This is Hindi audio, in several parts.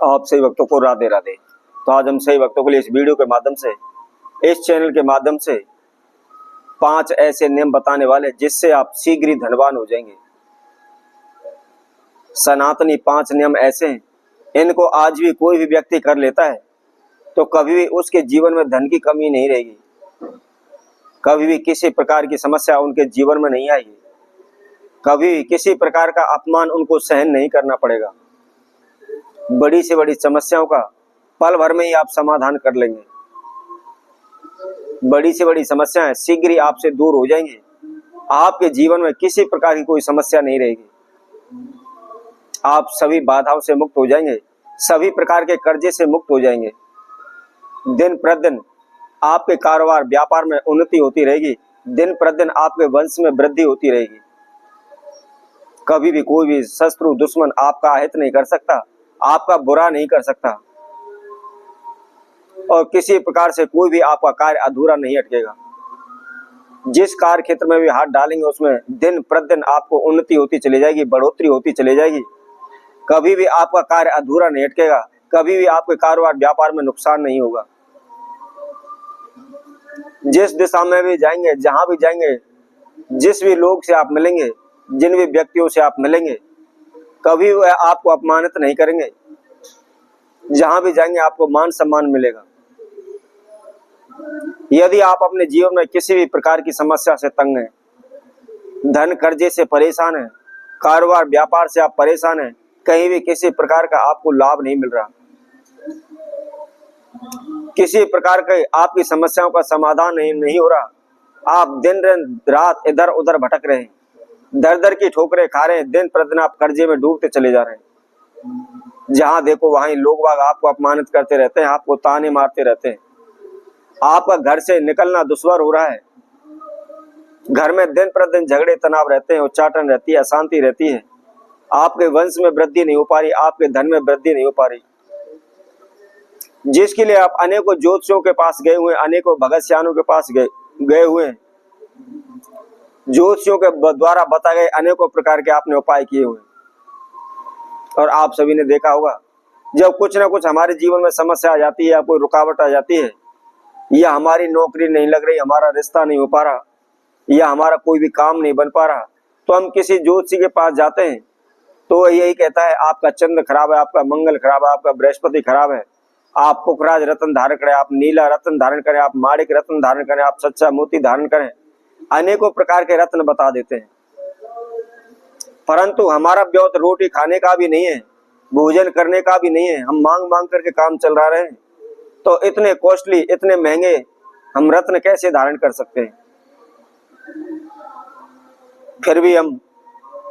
आप सही भक्तों को राधे राधे। तो आज हम सही भक्तों के लिए इस वीडियो के माध्यम से, इस चैनल के माध्यम से 5 ऐसे नियम बताने वाले जिससे आप शीघ्र ही धनवान हो जाएंगे। सनातनी 5 नियम ऐसे हैं, इनको आज भी कोई भी व्यक्ति कर लेता है तो कभी भी उसके जीवन में धन की कमी नहीं रहेगी, कभी भी किसी प्रकार की समस्या उनके जीवन में नहीं आएगी, कभी भी किसी प्रकार का अपमान उनको सहन नहीं करना पड़ेगा। बड़ी से बड़ी समस्याओं का पल भर में ही आप समाधान कर लेंगे। बड़ी से बड़ी समस्याएं शीघ्र ही आपसे दूर हो जाएंगी। आपके जीवन में किसी प्रकार की कोई समस्या नहीं रहेगी। आप सभी बाधाओं से मुक्त हो जाएंगे, सभी प्रकार के कर्जे से मुक्त हो जाएंगे। दिन प्रतिदिन आपके कारोबार व्यापार में उन्नति होती रहेगी। दिन प्रतिदिन आपके वंश में वृद्धि होती रहेगी। कभी भी कोई भी शत्रु दुश्मन आपका अहित नहीं कर सकता, आपका बुरा नहीं कर सकता, और किसी प्रकार से कोई भी आपका कार्य अधूरा नहीं अटकेगा। जिस कार्य क्षेत्र में भी हाथ डालेंगे उसमें दिन प्रतिदिन आपको उन्नति होती चली जाएगी, बढ़ोतरी होती चली जाएगी। कभी भी आपका कार्य अधूरा नहीं अटकेगा, कभी भी आपके कारोबार व्यापार में नुकसान नहीं होगा। जिस दिशा में भी जाएंगे, जहां भी जाएंगे, जिस भी लोग से आप मिलेंगे, जिन भी व्यक्तियों से आप मिलेंगे, कभी वह आपको अपमानित नहीं करेंगे। जहां भी जाएंगे आपको मान सम्मान मिलेगा। यदि आप अपने जीवन में किसी भी प्रकार की समस्या से तंग हैं, धन कर्जे से परेशान हैं, कारोबार व्यापार से आप परेशान हैं, कहीं भी किसी प्रकार का आपको लाभ नहीं मिल रहा, किसी प्रकार के आपकी समस्याओं का समाधान नहीं हो रहा, आप दिन रात इधर उधर भटक रहे हैं, दर दर की ठोकरें खा रहे हैं, दिन प्रतिदिन आप कर्जे में डूबते चले जा रहे हैं। जहां देखो वहीं लोग बाग आपको अपमानित करते रहते हैं, आपको ताने मारते रहते हैं। आपका घर से निकलना दुश्वार हो रहा है। घर में दिन प्रतिदिन झगड़े तनाव रहते हैं, उच्चाटन रहती है, अशांति रहती है। आपके वंश में वृद्धि नहीं हो पा रही, आपके धन में वृद्धि नहीं हो पा रही। जिसके लिए आप अनेकों ज्योतिषियों के पास गए हुए, अनेकों भगत सियानों के पास गए हुए हैं, ज्योतिषियों के द्वारा बताए गए अनेकों प्रकार के आपने उपाय किए हुए, और आप सभी ने देखा होगा जब कुछ ना कुछ हमारे जीवन में समस्या आ जाती है या कोई रुकावट आ जाती है, या हमारी नौकरी नहीं लग रही, हमारा रिश्ता नहीं हो पा रहा, या हमारा कोई भी काम नहीं बन पा रहा, तो हम किसी ज्योतिषी के पास जाते हैं तो वह यही कहता है आपका चंद्र खराब है, आपका मंगल खराब है, आपका बृहस्पति खराब है, आप पुखराज रत्न धारण करें, आप नीला रत्न धारण करें, आप माणिक रत्न धारण करें, आप सच्चा मोती धारण करें। अनेकों प्रकार के रत्न बता देते हैं, परंतु हमारा ब्योत रोटी खाने का भी नहीं है, भोजन करने का भी नहीं है। हम मांग मांग करके काम चल रहा है, तो इतने कॉस्टली, इतने महंगे हम रत्न कैसे धारण कर सकते हैं? फिर भी हम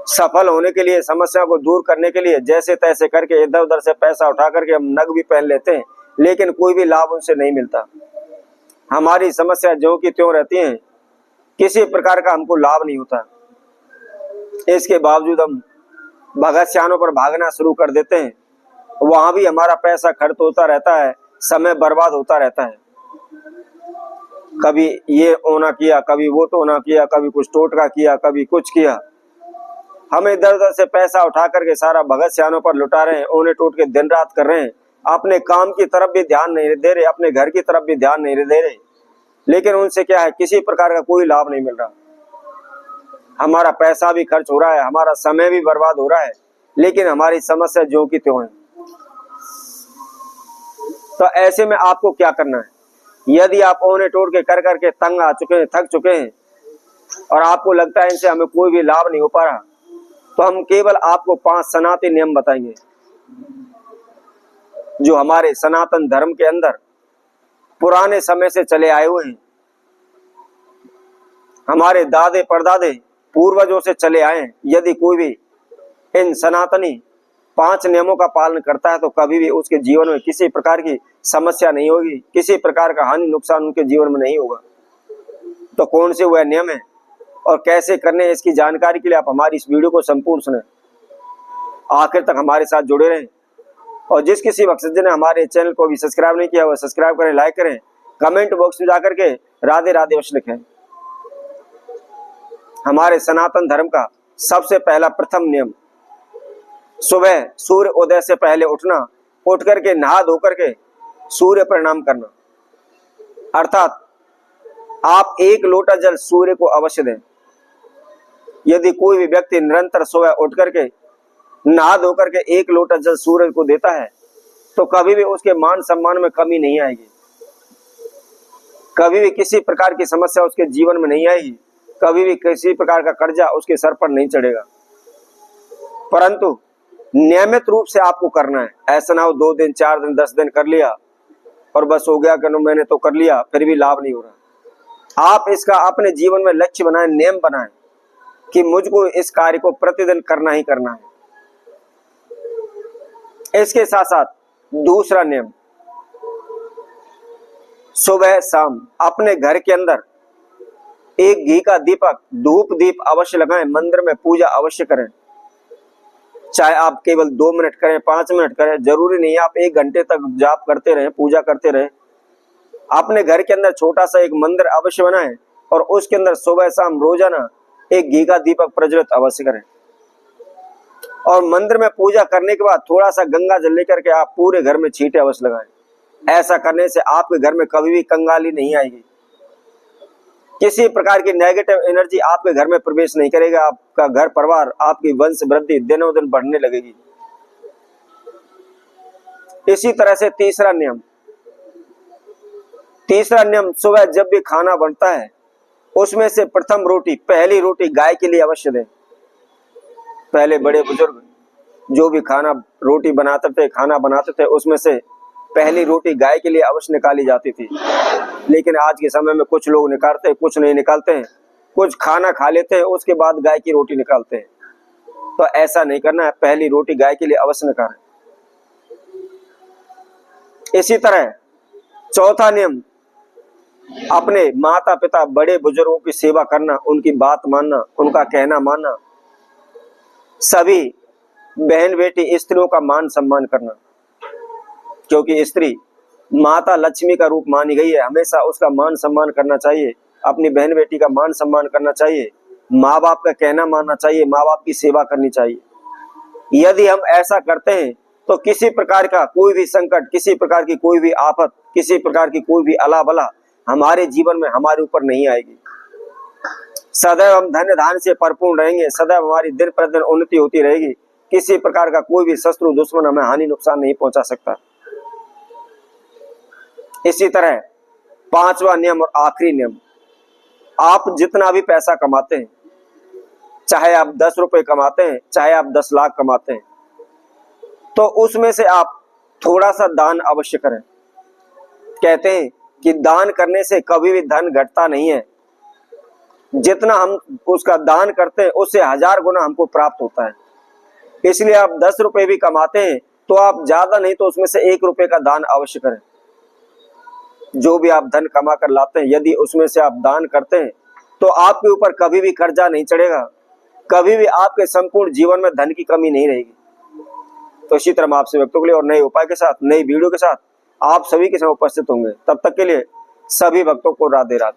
सफल होने के लिए, समस्या को दूर करने के लिए जैसे तैसे करके इधर उधर से पैसा उठा करके हम नग भी पहन लेते हैं, लेकिन कोई भी लाभ उनसे नहीं मिलता। हमारी समस्या जो की त्यों रहती है, किसी प्रकार का हमको लाभ नहीं होता। इसके बावजूद हम भगत सियानों पर भागना शुरू कर देते हैं, वहां भी हमारा पैसा खर्च होता रहता है, समय बर्बाद होता रहता है। कभी ये ओना किया, कभी वो टोना किया, कभी कुछ टोटका किया, कभी कुछ किया। हम इधर उधर से पैसा उठा करके सारा भगत सियानों पर लुटा रहे हैं, ओने टोट के दिन रात कर रहे हैं, अपने काम की तरफ भी ध्यान नहीं दे रहे, अपने घर की तरफ भी ध्यान नहीं दे रहे, लेकिन उनसे क्या है, किसी प्रकार का कोई लाभ नहीं मिल रहा। हमारा पैसा भी खर्च हो रहा है, हमारा समय भी बर्बाद हो रहा है, लेकिन हमारी समस्या जो की त्यों है। तो ऐसे में आपको क्या करना है? यदि आप ओने टोट के कर करके तंग आ चुके हैं, थक चुके हैं, और आपको लगता है इनसे हमें कोई भी लाभ नहीं हो पा रहा, तो हम केवल आपको 5 सनातनी नियम बताएंगे जो हमारे सनातन धर्म के अंदर पुराने समय से चले आए हुए हैं। हमारे दादे परदादे पूर्वजों से चले आए हैं। यदि कोई भी इन सनातनी 5 नियमों का पालन करता है तो कभी भी उसके जीवन में किसी प्रकार की समस्या नहीं होगी, किसी प्रकार का हानि नुकसान उनके जीवन में नहीं होगा। तो कौन से वह नियम है और कैसे करने, इसकी जानकारी के लिए आप हमारी इस वीडियो को संपूर्ण सुने, आखिर तक हमारे साथ जुड़े रहें। और जिस किसी मकसद ने हमारे चैनल को भी सब्सक्राइब नहीं किया, वह सब्सक्राइब करें, लाइक करें, कमेंट बॉक्स में जाकर के राधे राधे अवश्य लिखें। हमारे सनातन धर्म का सबसे पहला प्रथम नियम, सुबह सूर्य उदय से पहले उठना, उठ करके नहा धो करके सूर्य प्रणाम करना, अर्थात आप 1 लोटा जल सूर्य को अवश्य दें। यदि कोई भी व्यक्ति निरंतर सुबह उठ करके नहा धो करके 1 लोटा जल सूर्य को देता है तो कभी भी उसके मान सम्मान में कमी नहीं आएगी, कभी भी किसी प्रकार की समस्या उसके जीवन में नहीं आएगी, कभी भी किसी प्रकार का कर्जा उसके सर पर नहीं चढ़ेगा। परंतु नियमित रूप से आपको करना है। ऐसा ना हो 2 दिन 4 दिन 10 दिन कर लिया और बस हो गया कि मैंने तो कर लिया फिर भी लाभ नहीं हो रहा। आप इसका अपने जीवन में लक्ष्य बनाएं, नियम बनाएं कि मुझको इस कार्य को प्रतिदिन करना ही करना है। इसके साथ साथ दूसरा नियम, सुबह शाम अपने घर के अंदर 1 घी का दीपक धूप दीप अवश्य लगाएं, मंदिर में पूजा अवश्य करें। चाहे आप केवल 2 मिनट करें 5 मिनट करें, जरूरी नहीं है आप 1 घंटे तक जाप करते रहें, पूजा करते रहें। अपने घर के अंदर छोटा सा एक मंदिर अवश्य बनाएं और उसके अंदर सुबह शाम रोजाना 1 घी का दीपक प्रज्वलित अवश्य करें। और मंदिर में पूजा करने के बाद थोड़ा सा गंगा जल लेकर के आप पूरे घर में छींटे अवश्य लगाएं। ऐसा करने से आपके घर में कभी भी कंगाली नहीं आएगी, किसी प्रकार की नेगेटिव एनर्जी आपके घर में प्रवेश नहीं करेगा। आपका घर परिवार, आपकी वंश वृद्धि दिनों दिन बढ़ने लगेगी। इसी तरह से तीसरा नियम, सुबह जब भी खाना बनता है उसमें से प्रथम रोटी, पहली रोटी गाय के लिए अवश्य दें। पहले बड़े बुजुर्ग जो भी रोटी बनाते थे, खाना बनाते थे, उसमें से पहली रोटी गाय के लिए अवश्य निकाली जाती थी। लेकिन आज के समय में कुछ लोग निकालते हैं, कुछ नहीं निकालते हैं, कुछ खाना खा लेते हैं उसके बाद गाय की रोटी निकालते हैं। तो ऐसा नहीं करना है, पहली रोटी गाय के लिए अवश्य निकालें। इसी तरह चौथा नियम, अपने माता पिता बड़े बुजुर्गों की सेवा करना, उनकी बात मानना, उनका कहना मानना, सभी बहन बेटी स्त्रियों का मान सम्मान करना, क्योंकि स्त्री माता लक्ष्मी का रूप मानी गई है। हमेशा उसका मान सम्मान करना चाहिए, अपनी बहन बेटी का मान सम्मान करना चाहिए, माँ बाप का कहना मानना चाहिए, माँ बाप की सेवा करनी चाहिए। यदि हम ऐसा करते हैं तो किसी प्रकार का कोई भी संकट, किसी प्रकार की कोई भी आफत, किसी प्रकार की कोई भी अला बला हमारे जीवन में हमारे ऊपर नहीं आएगी। सदैव हम धन्य धान्य से परिपूर्ण रहेंगे, सदैव हमारी दिन प्रतिदिन उन्नति होती रहेगी। किसी प्रकार का कोई भी शत्रु दुश्मन हमें हानि नुकसान नहीं पहुंचा सकता। इसी तरह 5वां नियम और आखिरी नियम, आप जितना भी पैसा कमाते हैं, चाहे आप 10 रुपए कमाते हैं, चाहे आप 10 लाख कमाते हैं, तो उसमें से आप थोड़ा सा दान अवश्य करें। कहते हैं कि दान करने से कभी भी धन घटता नहीं है, जितना हम उसका दान करते हैं उससे 1000 गुना हमको प्राप्त होता है। इसलिए आप 10 रुपए भी कमाते हैं तो आप ज्यादा नहीं तो उसमें से 1 रुपए का दान अवश्य करें। जो भी आप धन कमा कर लाते हैं, यदि उसमें से आप दान करते हैं तो आपके ऊपर कभी भी कर्जा नहीं चढ़ेगा, कभी भी आपके संपूर्ण जीवन में धन की कमी नहीं रहेगी। तो इसी तरह हम आपसे भक्तों के लिए और नए उपाय के साथ, नई वीडियो के साथ आप सभी के साथ उपस्थित होंगे। तब तक के लिए सभी भक्तों को राधे राधे।